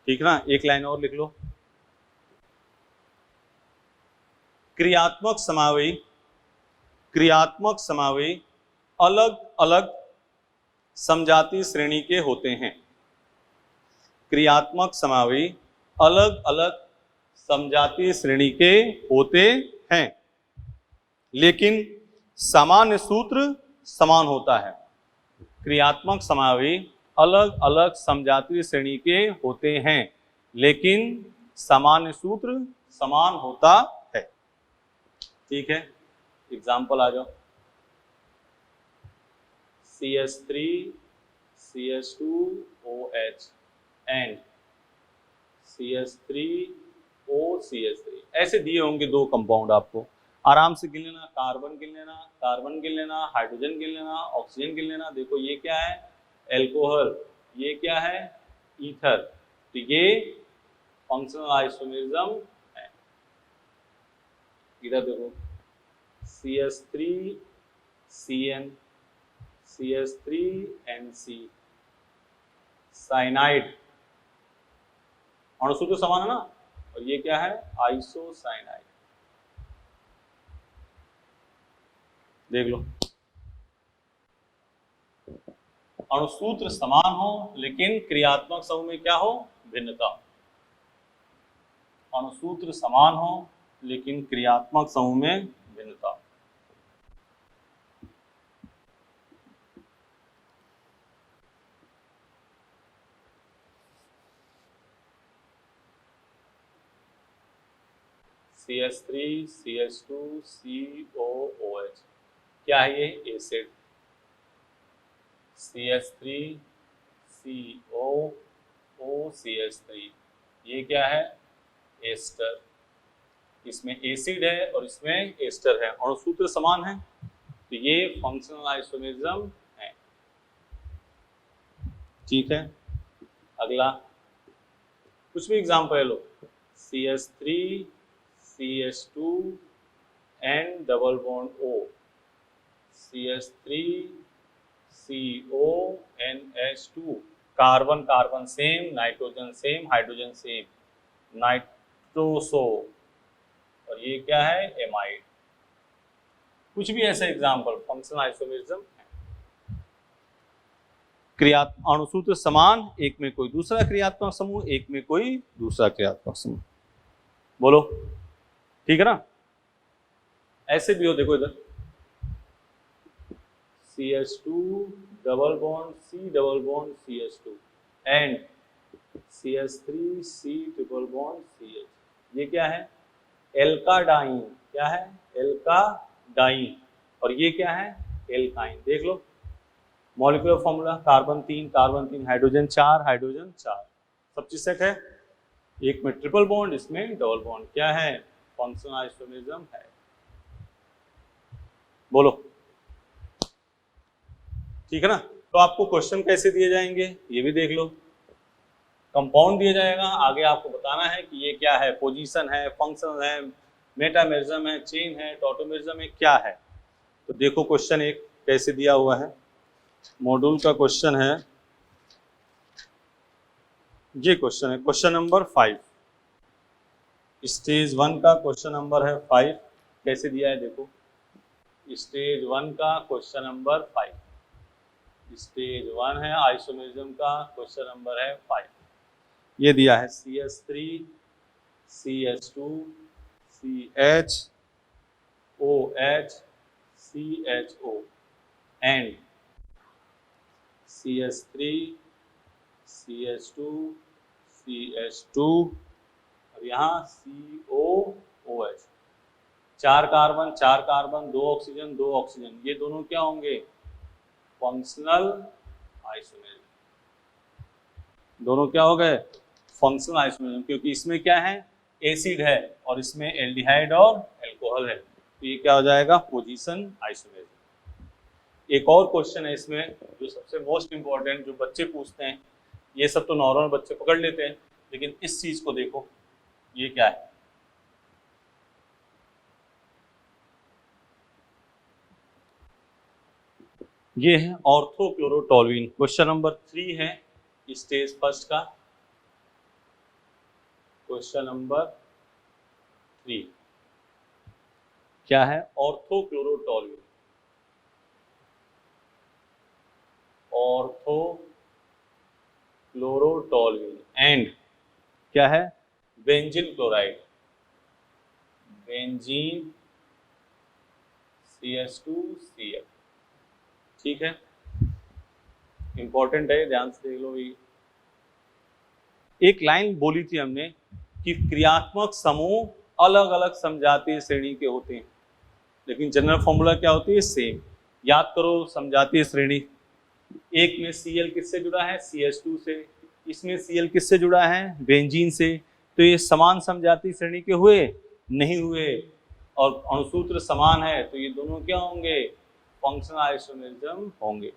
ठीक ना, एक लाइन और लिख लो। क्रियात्मक समावयवी अलग अलग समजातीय श्रेणी के होते हैं। क्रियात्मक समावयवी अलग अलग समजातीय श्रेणी के होते हैं लेकिन सामान्य सूत्र समान होता है। क्रियात्मक समावयवी अलग अलग समजातीय श्रेणी के होते हैं लेकिन सामान्य सूत्र समान होता है। ठीक है, एग्जाम्पल आ जाओ। CH3 CH2OH and CH3 OCH3, ऐसे दिए होंगे 2 कंपाउंड, आपको आराम से गिन लेना। कार्बन गिन लेना, हाइड्रोजन गिन लेना, ऑक्सीजन गिन लेना। देखो ये क्या है? एल्कोहल। ये क्या है? ईथर। तो ये फंक्शनल आइसोमरिज्म है। इधर देखो CH3 CN CH3NC, साइनाइड, अणुसूत्र समान है ना, और ये क्या है? आइसोसाइनाइड। देख लो, अणुसूत्र समान हो लेकिन क्रियात्मक समूह में क्या हो? भिन्नता। अणुसूत्र समान हो लेकिन क्रियात्मक समूह में भिन्नता। CH3 CH2 COOH, क्या है ये? एसिड। CH3 COOCH3, ये क्या है? एस्टर। इसमें एसिड है और इसमें एस्टर है, अणुसूत्र समान है, तो ये फंक्शनल आइसोमरिज्म है। ठीक है, अगला कुछ भी एग्जाम्पल ले लो। CH3 CH2 N double bond O, CH3 CONH2, carbon carbon same, nitrogen same, hydrogen same, nitroso, और ये क्या है? एमाइड। कुछ भी ऐसा एग्जाम्पल फंक्शनल आइसोमरिज्म है। क्रिया अणुसूत्र समान, एक में कोई दूसरा क्रियात्मक समूह, एक में कोई दूसरा क्रियात्मक समूह। बोलो ठीक है ना। ऐसे भी हो, देखो इधर CH2 double bond C double bond CH2 and CH3 C triple bond CH, ये क्या है, एल्काडाइन, क्या है, एल्काडाइन, और ये क्या है, एल्काइन। देख low molecular formula, carbon 3 hydrogen 4 hydrogen 4, सब चीज सेट है। एक में ट्रिपल बॉन्ड, इसमें डबल बॉन्ड, क्या है, फंक्शनल आइसोमेरिज्म है। बोलो ठीक है ना। तो आपको क्वेश्चन कैसे दिए जाएंगे ये भी देख लो। कंपाउंड दिया जाएगा, आगे आपको बताना है कि ये क्या है, पोजीशन है, फंक्शन है, मेटामेरिज्म है, चेन है, टॉटोमेरिज्म है, क्या है। तो देखो क्वेश्चन एक कैसे दिया हुआ है, मॉड्यूल का क्वेश्चन है, ये क्वेश्चन है क्वेश्चन नंबर 5, स्टेज 1 का क्वेश्चन नंबर है 5। कैसे दिया है देखो, स्टेज 1 का क्वेश्चन नंबर 5, स्टेज 1 है आइसोमेरिज्म का, क्वेश्चन नंबर है 5। ये दिया है CH3 CH2 CH OH CHO and CH3 CH2 CH2 और यहाँ COOH, 4 कार्बन 2 ऑक्सीजन 2 ऑक्सीजन, ये दोनों क्या होंगे, फंक्शनल आइसोमेरिज्म। दोनों क्या हो गए, फंक्शनल आइसोमेरिज्म, क्योंकि इसमें क्या है, एसिड है और इसमें एल्डिहाइड और अल्कोहल है, तो ये क्या हो जाएगा, पोजीशन आइसोमेरिज्म। एक और क्वेश्चन है इसमें जो सबसे मोस्ट इंपॉर्टेंट, जो बच्चे पूछते हैं, ये सब तो नॉर्मल बच्चे पकड़ लेते हैं, लेकिन इस चीज को देखो, ये क्या है, ये है ऑर्थोक्लोरोटोल्यूइन। क्वेश्चन नंबर 3 है स्टेज फर्स्ट का, क्वेश्चन नंबर 3 क्या है, ऑर्थोक्लोरोटोल्यूइन, ऑर्थोक्लोरोटोल्यूइन एंड क्या है, बेंजीन क्लोराइड, बेंजीन CH2Cl। ठीक है, इंपॉर्टेंट है, ध्यान से देख लो। ये एक लाइन बोली थी हमने कि क्रियात्मक समूह अलग अलग समजातीय श्रेणी के होते हैं, लेकिन जनरल फॉर्मूला क्या होती है, सेम। याद करो समजातीय श्रेणी, एक में Cl किससे जुड़ा है, CH2 से, इसमें Cl किससे जुड़ा है, बेंजीन से, तो ये समान समजातीय श्रेणी के हुए, नहीं हुए, और अणुसूत्र समान है, तो ये दोनों क्या होंगे, फंक्शनल आइसोमेरिज्म होंगे।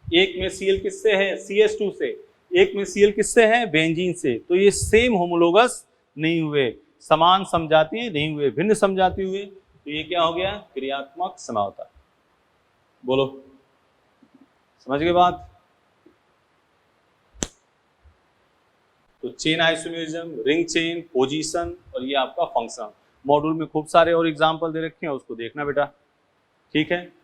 एक में Cl किससे है, CH2 से, एक में Cl किससे है, बेंजीन से, तो ये सेम होमोलोगस नहीं हुए, समान समजातीय नहीं हुए, भिन्न समजातीय हुए, तो ये क्या हो गया, क्रियात्मक समता। बोलो समझ गए बात। तो chain isomerism, ring chain, position, और ये आपका फंक्शन। मॉड्यूल में खूब सारे और एग्जाम्पल दे रखे हैं, उसको देखना बेटा, ठीक है।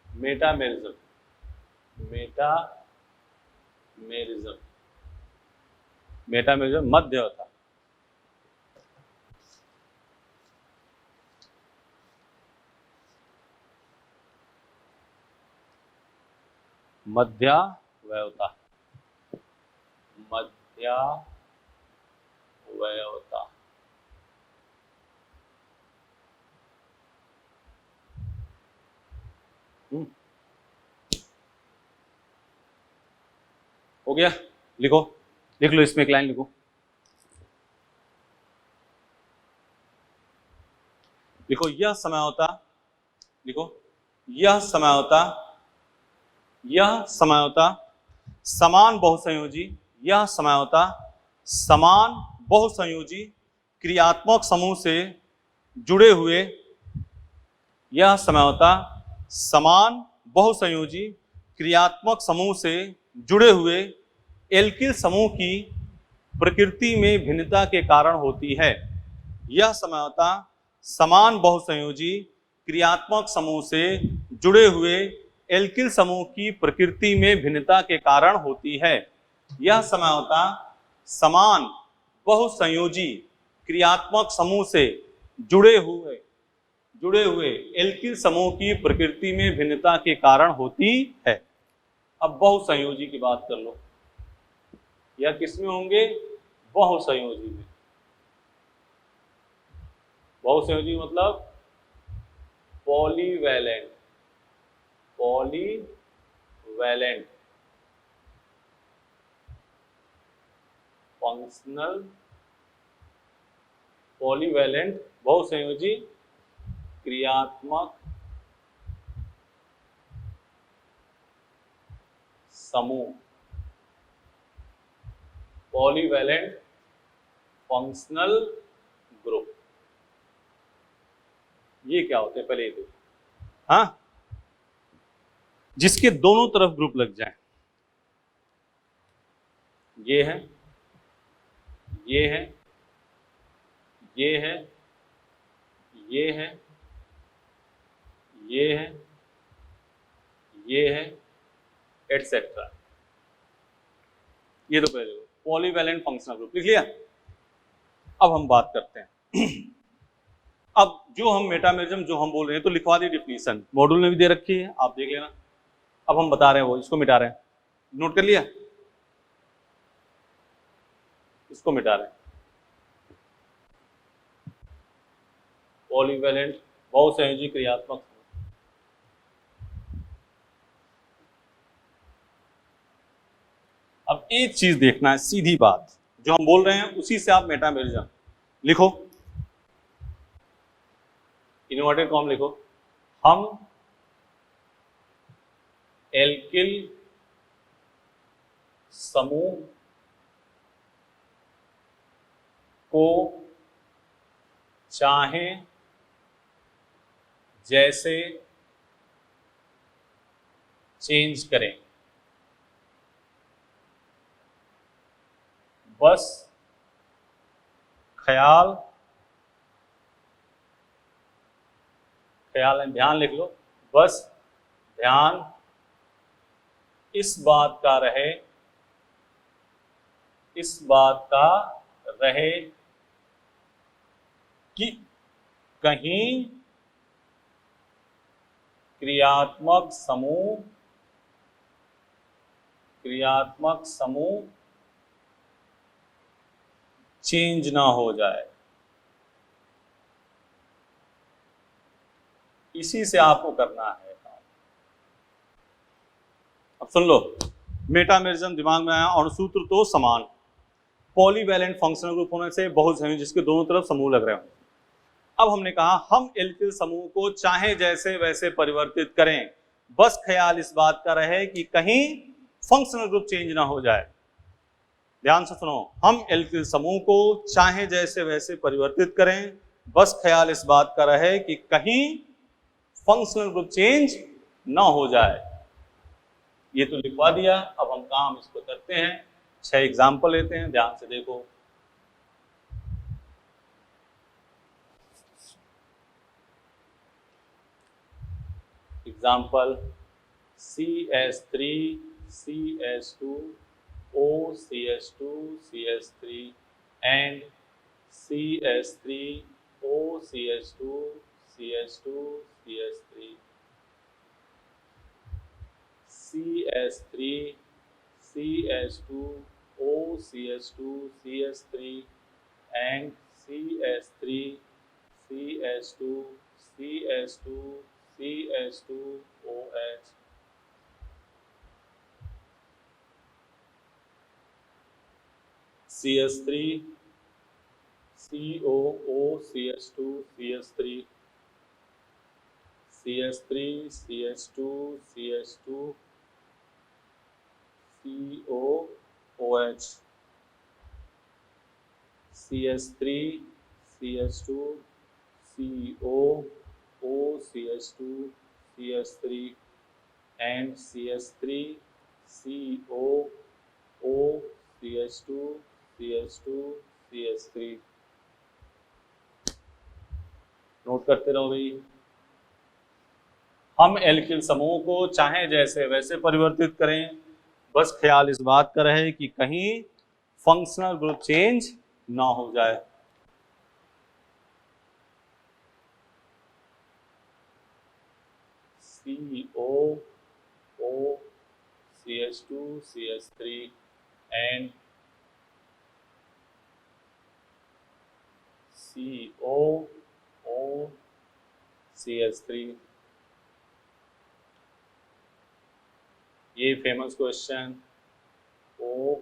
मेटामेरिज्म, मेटामेरिज्म, मेटामेरिज्म मध्यवता, मध्यावयवता, मध्यावयवता। हो गया, लिखो, लिख लो, इसमें एक लाइन लिखो, लिखो यह समझौता, लिखो यह समझौता, यह समझौता समान बहुसंयोजी, यह समझौता समान बहुसंयोजी क्रियात्मक समूह से जुड़े हुए, यह समझौता समान बहुसंयोजी क्रियात्मक समूह से जुड़े हुए एल्किल समूह की प्रकृति में भिन्नता के कारण होती है। यह समझौता समान बहुसंयोजी क्रियात्मक समूह से जुड़े हुए एल्किल समूह की प्रकृति में भिन्नता के कारण होती है। यह समझौता समान बहुसंयोजी क्रियात्मक समूह से जुड़े हुए एल्किल समूह की प्रकृति में भिन्नता के कारण होती है। अब बहुसंयोजी की बात कर लो, यह किसमें होंगे? बहुसंयोजी में। बहुसंयोजी मतलब पॉलीवैलेंट, पॉलीवैलेंट फंक्शनल, पॉलीवैलेंट बहुसंयोजी क्रियात्मक समूह, पॉलीवैलेंट फंक्शनल ग्रुप। ये क्या होते हैं पहले ये देखो, हाँ, जिसके दोनों तरफ ग्रुप लग जाए। ये है, ये है, ये है, ये है, ये है, ये है, एटसेट्रा। ये तो पहले पॉलीवैलेंट फंक्शनल ग्रुप लिख लिया। अब हम बात करते हैं अब जो हम मेटामेरिज्म जो हम बोल रहे हैं तो लिखवा दी डिफिनीशन, मॉड्यूल में भी दे रखी है, आप देख लेना। अब हम बता रहे हैं वो, इसको मिटा रहे हैं, नोट कर लिया, इसको मिटा रहे हैं। पॉलीवैलेंट बहुसंयोजी क्रियात्मक, अब एक चीज देखना है, सीधी बात जो हम बोल रहे हैं उसी से आप मेटामेरिज्म लिखो, इन्वर्टेड कॉम लिखो। हम एल्किल समूह को चाहे जैसे चेंज करें, बस ख्याल ध्यान लिख लो, बस ध्यान इस बात का रहे कि कहीं क्रियात्मक समूह चेंज ना हो जाए। इसी से आपको करना है। अब सुन लो, मेटामेरिज्म दिमाग में आया, अणुसूत्र तो समान, पॉलीवैलेंट फंक्शनल ग्रुप होने से बहुसंयोजी जिसके दोनों तरफ समूह लग रहे हो। अब हमने कहा हम एल्किल समूह को चाहे जैसे वैसे परिवर्तित करें, बस ख्याल इस बात का रहे कि कहीं फंक्शनल ग्रुप चेंज ना हो जाए। ध्यान से सुनो, हम एल्किल समूह को चाहे जैसे वैसे परिवर्तित करें, बस ख्याल इस बात का रहे कि कहीं फंक्शनल ग्रुप चेंज ना हो जाए। ये तो लिखवा दिया। अब हम काम इसको करते हैं, 6 एग्जाम्पल लेते हैं, ध्यान से देखो। Example CH3 CH2 OCH2 CH3 and CH3 OCH2 CH2 CH3 CH3 CH2 OCH2 CH3 and CH3 CH2 CH2 CH2OH CH3 COOCH2 CH3 CH3 CH2 CH2 COOH CH3 CH2 COOCH2 CH3 and CH3 COO CH2 CH2 CH3। Note करते रहो भाई। हम alkyl समूह को चाहे जैसे वैसे परिवर्तित करें, बस ख्याल इस बात का रहे कि कहीं फंक्शनल ग्रुप चेंज ना हो जाए। COO CH2 CH3 and COO CH3। ये फेमस क्वेश्चन ओ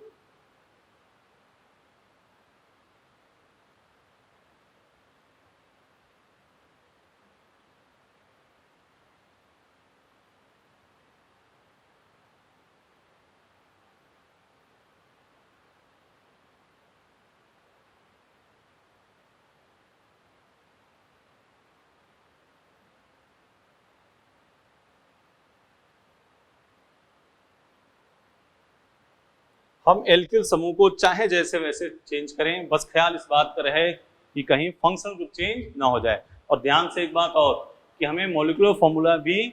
हम एल्किल समूह को चाहे जैसे वैसे चेंज करें, बस ख्याल इस बात का रहे कि कहीं फंक्शनल ग्रुप चेंज ना हो जाए। और ध्यान से एक बात और कि हमें मॉलिक्यूलर फॉर्मूला भी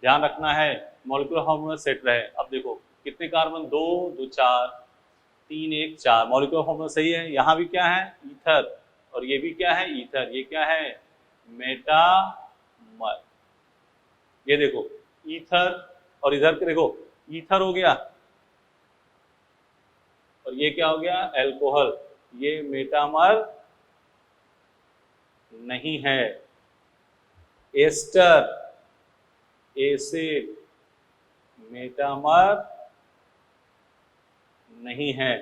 ध्यान रखना है, मॉलिक्यूलर फॉर्मूला सेट रहे। अब देखो कितने कार्बन, 2 2 4 3 1 4, मॉलिक्यूलर फॉर्मूला सही है। यहाँ भी क्या है, ईथर, और ये भी क्या है, ईथर। ये क्या है, मेटामर। ये देखो ईथर, और इधर के देखो ईथर हो गया, और ये क्या हो गया, अल्कोहल। ये मेटामर नहीं है, एस्टर, एसिड, मेटामर नहीं है,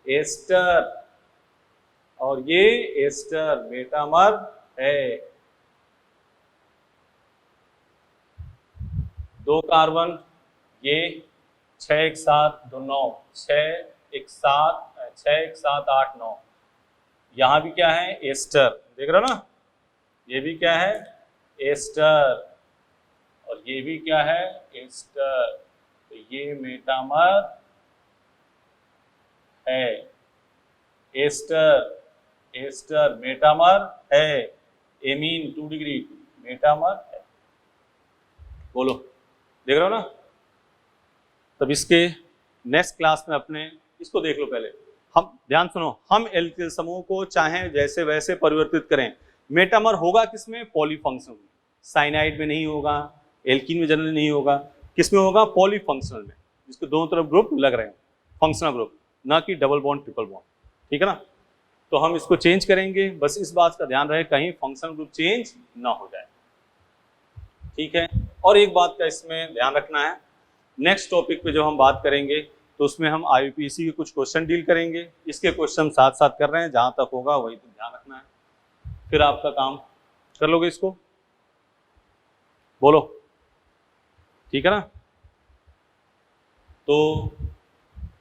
एस्टर, और ये एस्टर मेटामर है। 2 कार्बन, ये 6 1 7 2 9, 6 1 7 6 1 7 8 9। यहाँ भी क्या है, एस्टर, देख रहे हो ना, ये भी क्या है, एस्टर, और ये भी क्या है, एस्टर। तो ये मेटामर है, एस्टर, एस्टर मेटामर है, एमीन 2 डिग्री मेटामर है। बोलो, देख रहे हो ना। तब इसके नेक्स्ट क्लास में अपने इसको देख लो। पहले हम ध्यान सुनो, हम एल्किल समूह को चाहे जैसे वैसे परिवर्तित करें, मेटामर होगा किसमें, पॉलीफंक्शनल में। साइनाइड में नहीं होगा, एल्कीन में जनरली नहीं होगा, किसमें होगा, पॉलीफंक्शनल में, जिसके दोनों तरफ ग्रुप लग रहे हैं, फंक्शनल ग्रुप, ना कि डबल बॉन्ड ट्रिपल बॉन्ड। ठीक है ना। तो हम इसको चेंज करेंगे, बस इस बात का ध्यान रहे कहीं फंक्शनल ग्रुप चेंज ना हो जाए। ठीक है। और एक बात का इसमें ध्यान रखना है, नेक्स्ट टॉपिक पे जो हम बात करेंगे तो उसमें हम IUPAC के कुछ क्वेश्चन डील करेंगे। इसके क्वेश्चन साथ साथ कर रहे हैं, जहां तक होगा वही तो ध्यान रखना है, फिर आपका काम कर लोगे इसको। बोलो, ठीक है ना। तो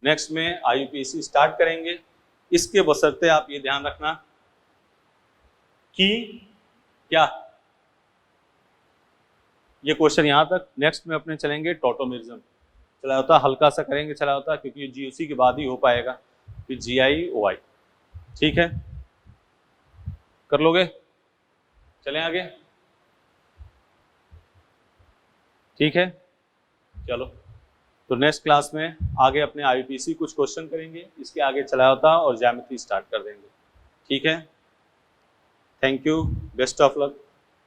नेक्स्ट में IUPAC स्टार्ट करेंगे। इसके बशर्ते आप ये ध्यान रखना कि क्या ये क्वेश्चन यहाँ तक, नेक्स्ट में अपने चलेंगे टॉटोमेरिज्म, चला होता हल्का सा करेंगे, चला होता क्योंकि ये GOC के बाद ही हो पाएगा, फिर GI-OI। ठीक है, कर लोगे, चलें आगे। ठीक है, चलो। तो नेक्स्ट क्लास में आगे अपने IUPAC कुछ क्वेश्चन करेंगे, इसके आगे चला होता और ज्यामिति स्टार्ट कर देंगे। ठीक है, thank you, best of luck.